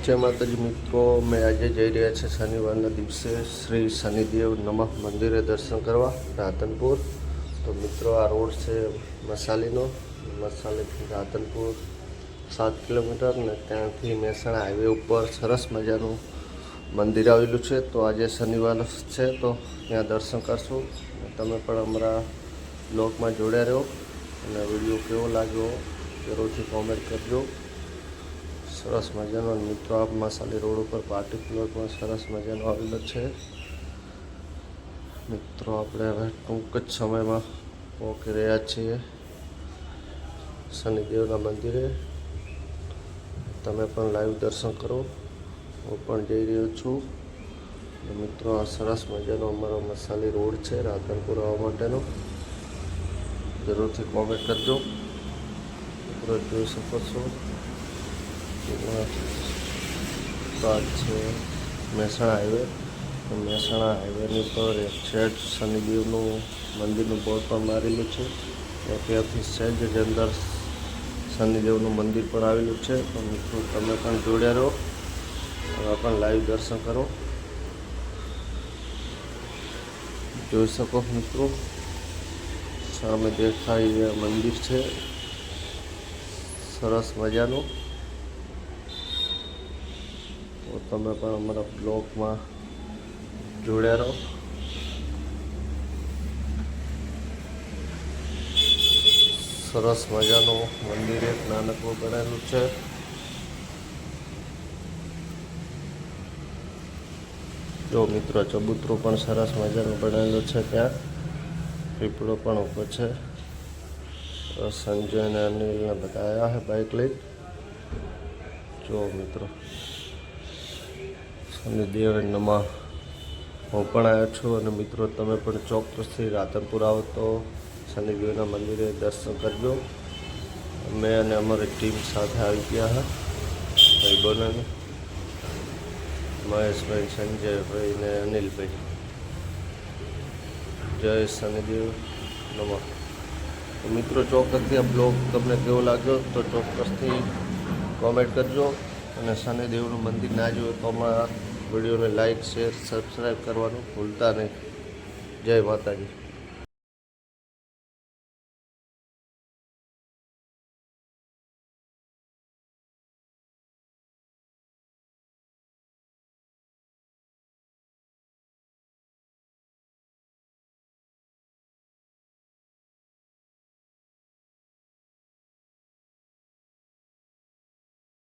जय माताजी मित्रों, मैं आज जई रह्या छे शनिवार दिवसे श्री शनिदेव नमः मंदिरे दर्शन करवा राधनपुर। तो मित्रों आ रोड से मसालीनो मसालीथी राधनपुर 7 किलोमीटर ने त्यांथी महेसाणा हाईवे पर सरस मजानुं मंदिर आवेलुं छे। तो आज शनिवार छे तो त्यां दर्शन करशुं। तमे पण अमरा ब्लॉग में जोड्या रहो अने विडियो केवो लाग्यो जरूरथी कॉमेंट करजो। सरस मजानो मित्रों आप मसाली रोड पर पार्टी प्लॉट में सरस मजानो आवेलो छे। मित्रों आपणे हवे टूंक ज समय में पहोंची रह्या छीए शनिदेवना मंदिरे। तमे पण लाइव दर्शन करो, हूँ पण जई रह्यो छुं। मित्रों आ सरस मजानो अमारो मसाली रोड छे राधनपुर आववा माटेनो। जरूरथी कॉमेंट करजो। मित्रों जोई शको छो महेसाणा हाईवे तो महेसाणा हाईवे पर एक सेठ शनिदेव मंदिर बोर्ड पर मारेलू है। त्याथी सहज ज अंदर शनिदेव मंदिर पर आवेलू है। तो मित्रों तमे पण जोड्या रहो और पण लाइव दर्शन करो। जोई सको मित्रों सामे देखाय मंदिर है सरस मजानु। तो तमे पण अमरा ब्लॉग में जोड्या रहो। सरस मजानु मंदिर एक नानकड़ुं बनेलुं छे। जो मित्रों चबूतरो पण सरस मजानो बनेलो छे। त्यां पीपळो पण उभो छे। संजय ने अनिल ने बधा आया है बाइक लई। जो मित्रों शनिदेव नमः हूँ पण आव्यो छुं। अने मित्रों तमे पण चोक्कसथी राधनपुर आओ तो शनिदेवना मंदिरे दर्शन करजो। मैं अने अमारी टीम साथे आवी गया है भाई बने महेश भाई, संजय भाई ने अनिल भाई। जय शनिदेव नमः। तो मित्रों चोक्कसथी आ ब्लॉग तमने केवो लाग्यो तो चोक्कसथी कॉमेंट करजो। अने शनिदेवनुं मंदिर ना जोयो तो अमारा विडियो ने लाइक शेर सब्सक्राइब करवानुं भूलता नहीं। जय माताजी।